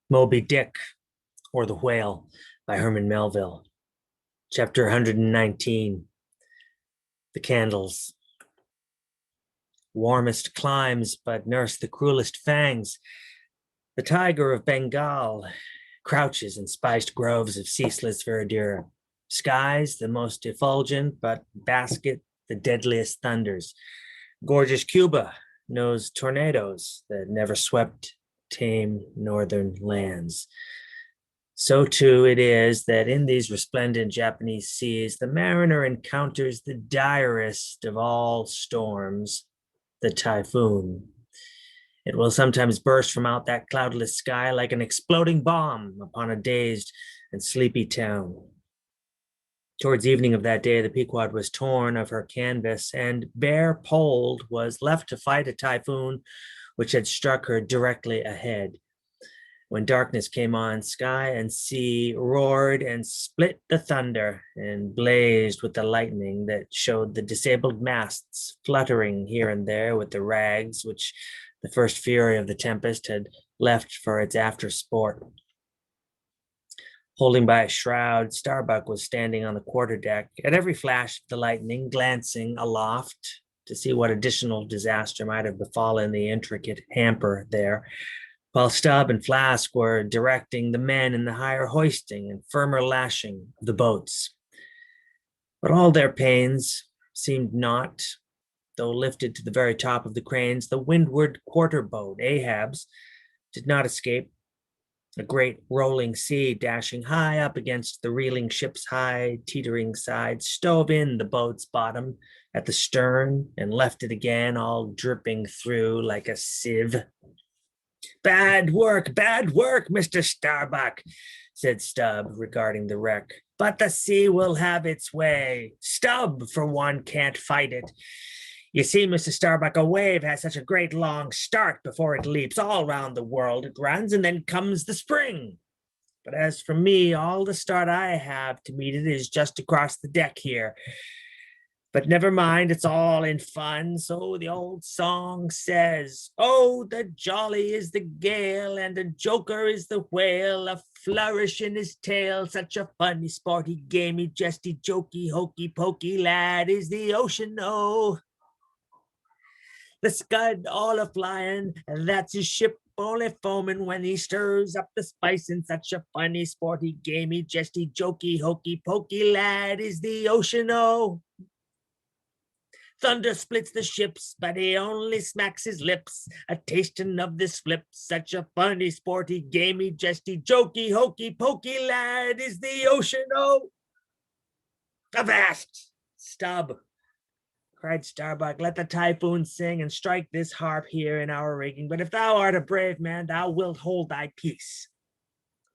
Moby-Dick, or The Whale by Herman Melville. Chapter 119, The Candles. Warmest climes, but nurse the cruelest fangs. The tiger of Bengal crouches in spiced groves of ceaseless verdure. Skies the most effulgent, but basket the deadliest thunders. Gorgeous Cuba knows tornadoes that never swept tame northern lands. So too it is that in these resplendent Japanese seas, the mariner encounters the direst of all storms, the typhoon. It will sometimes burst from out that cloudless sky like an exploding bomb upon a dazed and sleepy town. Towards evening of that day, the Pequod was torn of her canvas, and bare-poled was left to fight a typhoon which had struck her directly ahead. When darkness came on, sky and sea roared and split the thunder and blazed with the lightning that showed the disabled masts fluttering here and there with the rags which the first fury of the tempest had left for its after sport. Holding by a shroud, Starbuck was standing on the quarterdeck, at every flash of the lightning, glancing aloft to see what additional disaster might have befallen the intricate hamper there, while Stubb and Flask were directing the men in the higher hoisting and firmer lashing of the boats. But all their pains seemed not, though lifted to the very top of the cranes, the windward quarter boat, Ahab's, did not escape. A great rolling sea dashing high up against the reeling ship's high teetering sides stove in the boat's bottom at the stern and left it again all dripping through like a sieve. Bad work, Mr. Starbuck, said Stubb, regarding the wreck. But the sea will have its way. Stubb, for one, can't fight it. You see, Mr. Starbuck, a wave has such a great long start before it leaps all round the world. It runs, and then comes the spring. But as for me, all the start I have to meet it is just across the deck here. But never mind, it's all in fun. So the old song says, oh, the jolly is the gale, and the joker is the whale, a flourish in his tail, such a funny, sporty, gamey, jesty, jokey, hokey, pokey lad is the ocean, oh. The scud all a-flying, that's his ship only foaming when he stirs up the spice in such a funny, sporty, gamey, jesty, jokey, hokey, pokey lad is the ocean, oh. Thunder splits the ships, but he only smacks his lips, a tasting of this flip. Such a funny, sporty, gamey, jesty, jokey, hokey, pokey lad is the ocean, oh. Avast, Stubb, cried Starbuck, let the typhoon sing and strike this harp here in our rigging. But if thou art a brave man, thou wilt hold thy peace.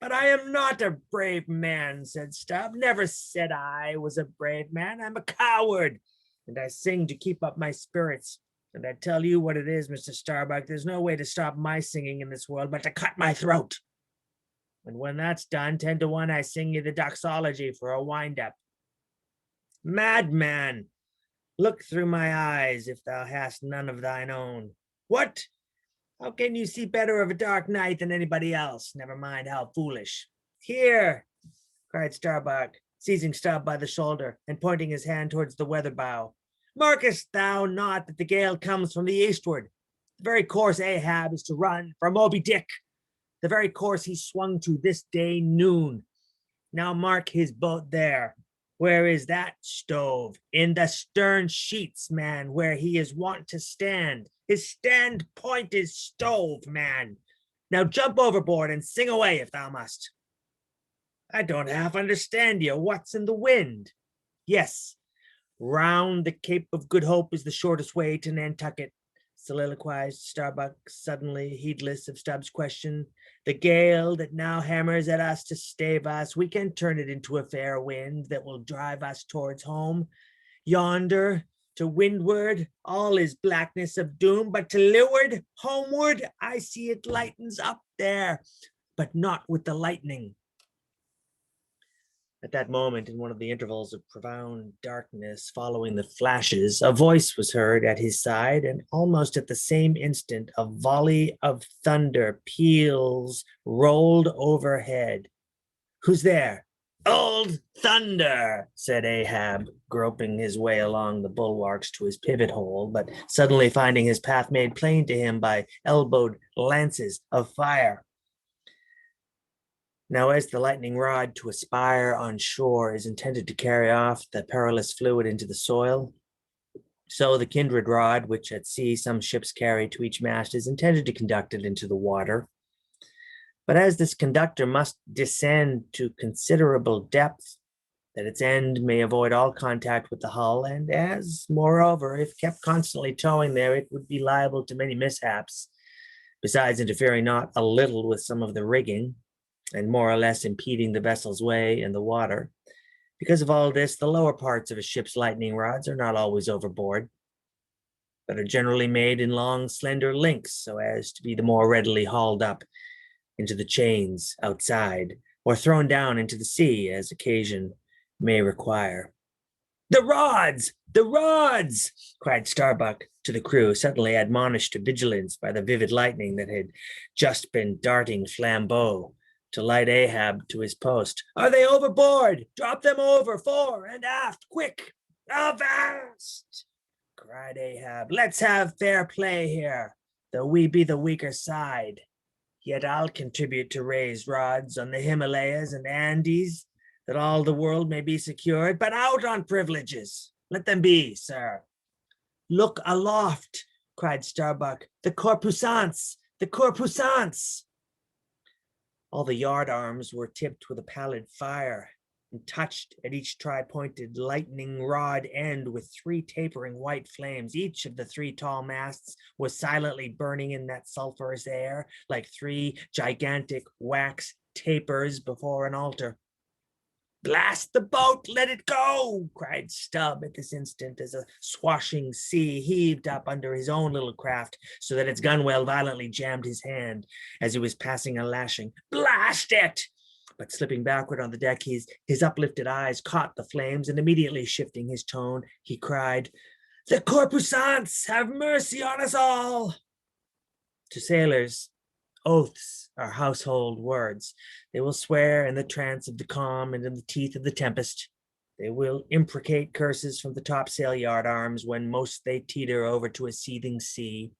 But I am not a brave man, said Stubb. Never said I was a brave man. I'm a coward, and I sing to keep up my spirits. And I tell you what it is, Mr. Starbuck, there's no way to stop my singing in this world but to cut my throat. And when that's done, 10 to 1, I sing you the doxology for a wind-up. Madman, look through my eyes if thou hast none of thine own. What? How can you see better of a dark night than anybody else? Never mind how foolish. Here, cried Starbuck, seizing Stubb by the shoulder and pointing his hand towards the weather bow. Markest thou not that the gale comes from the eastward? The very course Ahab is to run for Moby-Dick. The very course he swung to this day noon. Now mark his boat there. Where is that stove? In the stern sheets, man, where he is wont to stand. His stand point is stove, man. Now jump overboard and sing away if thou must. I don't half understand you. What's in the wind? Yes, round the Cape of Good Hope is the shortest way to Nantucket, soliloquized Starbuck, suddenly heedless of Stubb's question. The gale that now hammers at us to stave us, we can turn it into a fair wind that will drive us towards home. Yonder, to windward, all is blackness of doom, but to leeward, homeward, I see it lightens up there, but not with the lightning. At that moment, in one of the intervals of profound darkness following the flashes, a voice was heard at his side, and almost at the same instant, a volley of thunder peals rolled overhead. "Who's there?" "Old Thunder," said Ahab, groping his way along the bulwarks to his pivot hole, but suddenly finding his path made plain to him by elbowed lances of fire. Now, as the lightning rod to a spire on shore is intended to carry off the perilous fluid into the soil, so the kindred rod, which at sea some ships carry to each mast, is intended to conduct it into the water. But as this conductor must descend to considerable depth, that its end may avoid all contact with the hull, and as, moreover, if kept constantly towing there, it would be liable to many mishaps, besides interfering not a little with some of the rigging, and more or less impeding the vessel's way in the water. Because of all this, the lower parts of a ship's lightning rods are not always overboard, but are generally made in long, slender links, so as to be the more readily hauled up into the chains outside, or thrown down into the sea as occasion may require. "The rods! The rods!" cried Starbuck to the crew, suddenly admonished to vigilance by the vivid lightning that had just been darting flambeaux to light Ahab to his post. "Are they overboard? Drop them over, fore and aft, quick!" "Avast!" cried Ahab. "Let's have fair play here, though we be the weaker side. Yet I'll contribute to raise rods on the Himalayas and Andes, that all the world may be secured. But out on privileges! Let them be, sir." "Look aloft!" cried Starbuck. "The corpusants! The corpusants!" All the yard arms were tipped with a pallid fire, and touched at each tri-pointed lightning rod end with three tapering white flames. Each of the three tall masts was silently burning in that sulphurous air, like three gigantic wax tapers before an altar. "Blast the boat! Let it go!" cried Stubb at this instant, as a swashing sea heaved up under his own little craft, so that its gunwale violently jammed his hand as he was passing a lashing. "Blast it!" But slipping backward on the deck, his uplifted eyes caught the flames, and immediately shifting his tone, he cried, "The corpusants! Have mercy on us all!" To sailors, oaths are household words. They will swear in the trance of the calm and in the teeth of the tempest. They will imprecate curses from the topsail yard arms when most they teeter over to a seething sea.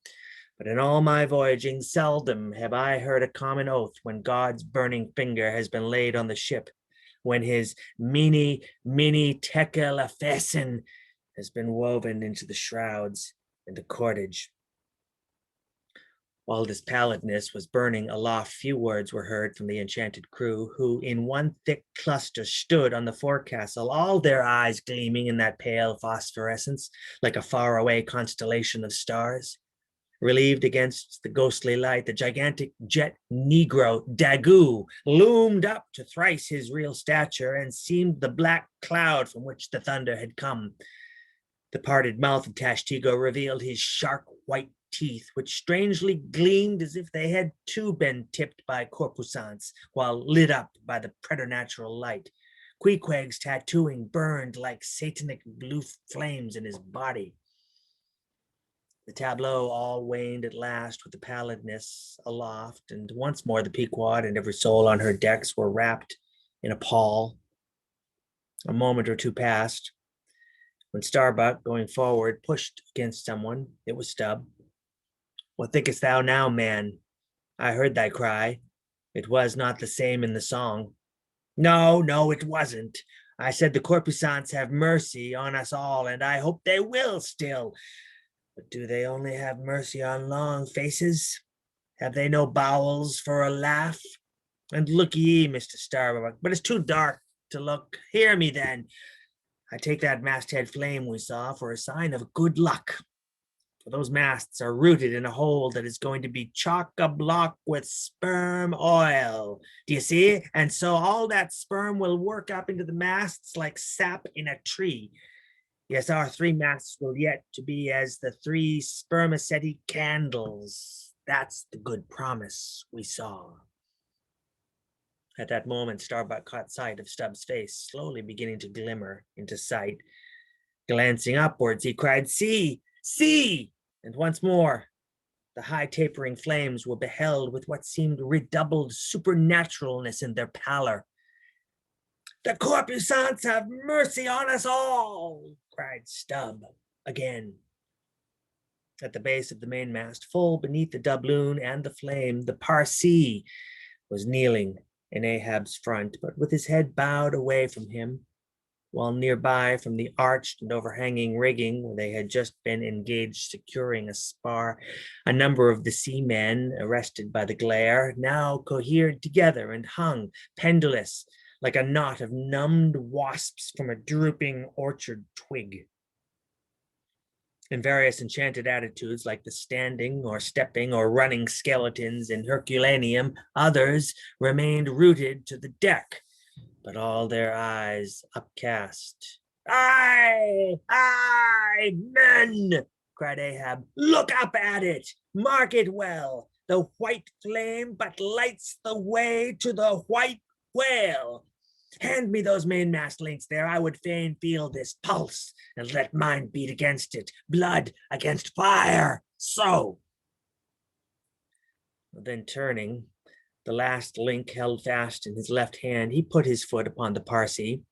But in all my voyaging, seldom have I heard a common oath when God's burning finger has been laid on the ship, when his mene tekel efesin has been woven into the shrouds and the cordage. While this pallidness was burning aloft, few words were heard from the enchanted crew, who in one thick cluster stood on the forecastle, all their eyes gleaming in that pale phosphorescence, like a faraway constellation of stars. Relieved against the ghostly light, the gigantic jet negro, Daggoo, loomed up to thrice his real stature and seemed the black cloud from which the thunder had come. The parted mouth of Tashtego revealed his sharp white teeth, which strangely gleamed as if they had too been tipped by corpusants, while lit up by the preternatural light. Queequeg's tattooing burned like satanic blue flames in his body. The tableau all waned at last with the pallidness aloft, and once more the Pequod and every soul on her decks were wrapped in a pall. A moment or two passed, when Starbuck, going forward, pushed against someone. It was Stubb. "What thinkest thou now, man? I heard thy cry. It was not the same in the song." No, it wasn't. I said the corpusants have mercy on us all, and I hope they will still. But do they only have mercy on long faces? Have they no bowels for a laugh? And look ye, Mr. Starbuck, but it's too dark to look. Hear me then. I take that masthead flame we saw for a sign of good luck. For those masts are rooted in a hole that is going to be chock-a-block with sperm oil. Do you see? And so all that sperm will work up into the masts like sap in a tree. Yes, our three masts will yet to be as the three spermaceti candles. That's the good promise we saw. At that moment, Starbuck caught sight of Stubbs' face, slowly beginning to glimmer into sight. Glancing upwards, he cried, "See! See!" And once more, the high tapering flames were beheld with what seemed redoubled supernaturalness in their pallor. "The corpusants have mercy on us all!" cried Stubb again. At the base of the mainmast, full beneath the doubloon and the flame, the Parsee was kneeling in Ahab's front, but with his head bowed away from him, while nearby, from the arched and overhanging rigging where they had just been engaged securing a spar, a number of the seamen, arrested by the glare, now cohered together and hung, pendulous, like a knot of numbed wasps from a drooping orchard twig. In various enchanted attitudes, like the standing or stepping or running skeletons in Herculaneum, others remained rooted to the deck, but all their eyes upcast. "Aye, aye, men!" cried Ahab. "Look up at it! Mark it well! The white flame but lights the way to the white whale! Hand me those mainmast links there. I would fain feel this pulse, and let mine beat against it. Blood against fire. So." Then turning, the last link held fast in his left hand, he put his foot upon the Parsee,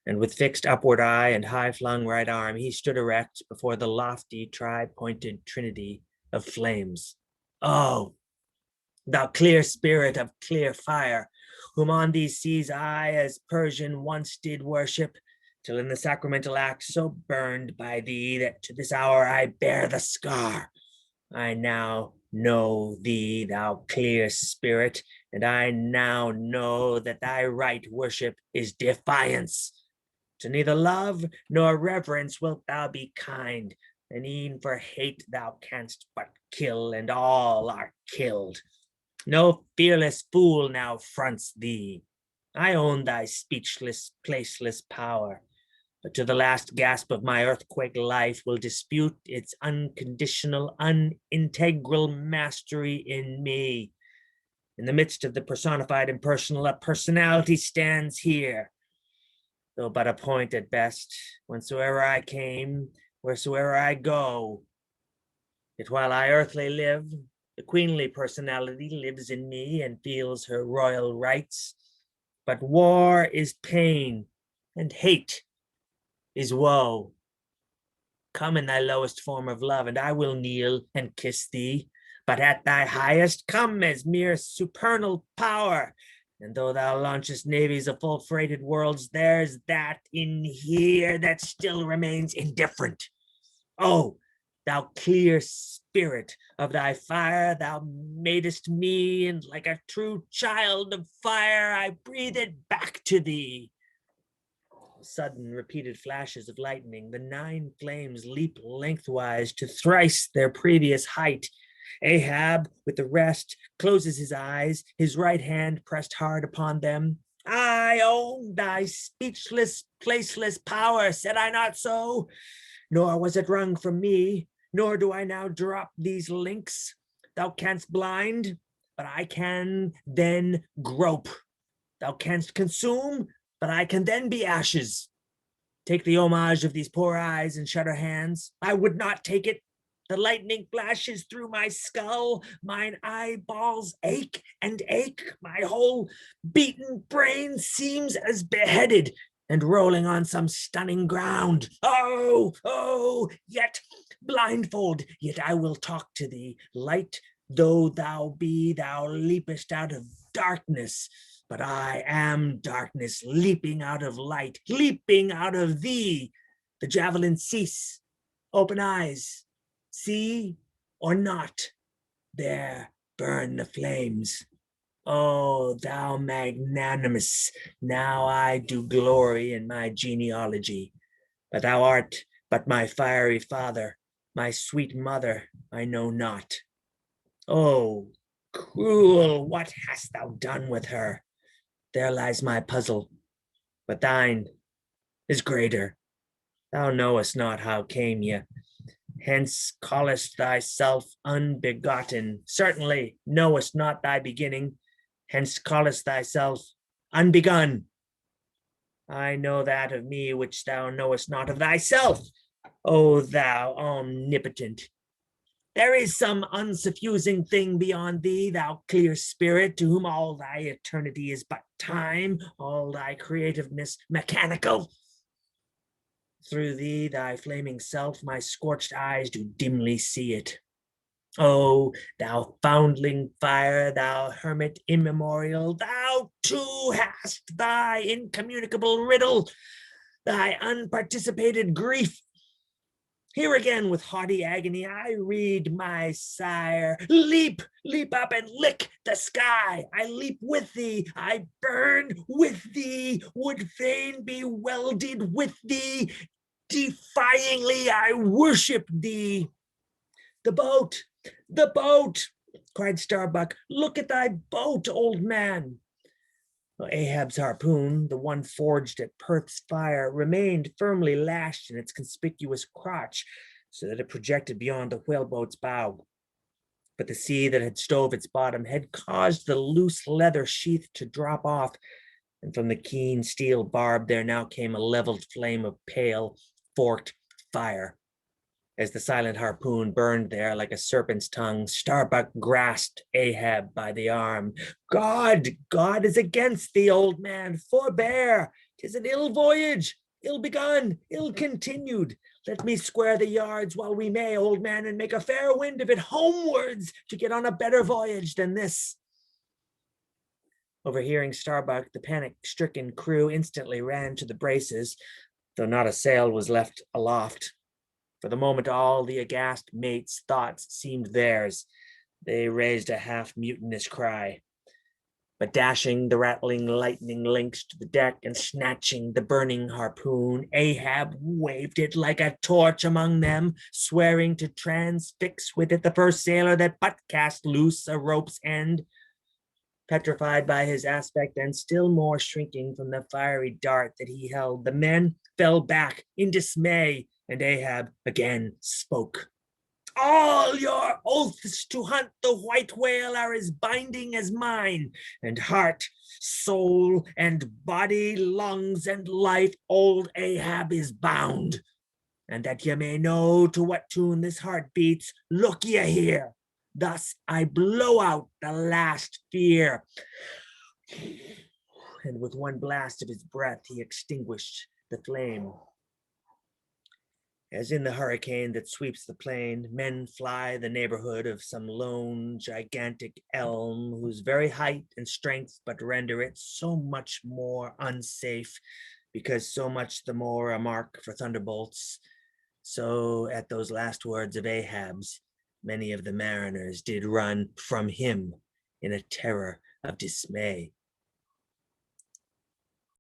and with fixed upward eye and high-flung right arm, he stood erect before the lofty tri-pointed trinity of flames. "Oh, thou clear spirit of clear fire, whom on these seas I, as Persian, once did worship, till in the sacramental act so burned by thee that to this hour I bear the scar. I now know thee, thou clear spirit, and I now know that thy right worship is defiance. To neither love nor reverence wilt thou be kind, and e'en for hate thou canst but kill, and all are killed. No fearless fool now fronts thee. I own thy speechless, placeless power, but to the last gasp of my earthquake life will dispute its unconditional, unintegral mastery in me. In the midst of the personified impersonal, a personality stands here, though but a point at best, whensoever I came, wheresoever I go. Yet while I earthly live, the queenly personality lives in me and feels her royal rights. But war is pain, and hate is woe. Come in thy lowest form of love, and I will kneel and kiss thee. But at thy highest, come as mere supernal power. And though thou launchest navies of full-freighted worlds, there's that in here that still remains indifferent. Oh, thou clear spirit of thy fire, thou madest me, and like a true child of fire, I breathe it back to thee. Sudden repeated flashes of lightning, the 9 flames leap lengthwise to thrice their previous height. Ahab, with the rest, closes his eyes, his right hand pressed hard upon them. I own thy speechless, placeless power, said I not so? Nor was it wrung from me, nor do I now drop these links. Thou canst blind, but I can then grope. Thou canst consume, but I can then be ashes. Take the homage of these poor eyes and shutter hands. I would not take it. The lightning flashes through my skull. Mine eyeballs ache and ache. My whole beaten brain seems as beheaded and rolling on some stunning ground. Oh, oh, yet blindfold, yet I will talk to thee. Light though thou be, thou leapest out of darkness. But I am darkness, leaping out of light, leaping out of thee. The javelins cease. Open eyes. See or not? There burn the flames. Oh, thou magnanimous, now I do glory in my genealogy. But thou art but my fiery father, my sweet mother, I know not. Oh, cruel, what hast thou done with her? There lies my puzzle, but thine is greater. Thou knowest not how came ye. Hence callest thyself unbegotten. Certainly knowest not thy beginning. Hence callest thyself unbegun. I know that of me which thou knowest not of thyself, O thou omnipotent. There is some unsuffusing thing beyond thee, thou clear spirit, to whom all thy eternity is but time, all thy creativeness mechanical. Through thee, thy flaming self, my scorched eyes do dimly see it. Oh, thou foundling fire, thou hermit immemorial, thou too hast thy incommunicable riddle, thy unparticipated grief. Here again with haughty agony I read my sire. Leap, leap up and lick the sky. I leap with thee, I burn with thee, would fain be welded with thee. Defyingly I worship thee. The boat, the boat, cried Starbuck. Look at thy boat, old man. Ahab's harpoon, the one forged at Perth's fire, remained firmly lashed in its conspicuous crotch, so that it projected beyond the whaleboat's bow. But the sea that had stove its bottom had caused the loose leather sheath to drop off, and from the keen steel barb there now came a leveled flame of pale, forked fire. As the silent harpoon burned there like a serpent's tongue, Starbuck grasped Ahab by the arm. God is against thee, old man. Forbear. 'Tis an ill voyage, ill begun, ill continued. Let me square the yards while we may, old man, and make a fair wind of it homewards to get on a better voyage than this. Overhearing Starbuck, the panic-stricken crew instantly ran to the braces, though not a sail was left aloft. For the moment, all the aghast mates' thoughts seemed theirs. They raised a half-mutinous cry. But dashing the rattling lightning links to the deck and snatching the burning harpoon, Ahab waved it like a torch among them, swearing to transfix with it the first sailor that but cast loose a rope's end. Petrified by his aspect and still more shrinking from the fiery dart that he held, the men fell back in dismay, and Ahab again spoke. All your oaths to hunt the white whale are as binding as mine, and heart, soul, and body, lungs, and life, old Ahab is bound. And that ye may know to what tune this heart beats, look ye here. Thus I blow out the last fear. And with one blast of his breath, he extinguished the flame. As in the hurricane that sweeps the plain, men fly the neighborhood of some lone, gigantic elm, whose very height and strength but render it so much more unsafe, because so much the more a mark for thunderbolts. So at those last words of Ahab's, many of the mariners did run from him in a terror of dismay.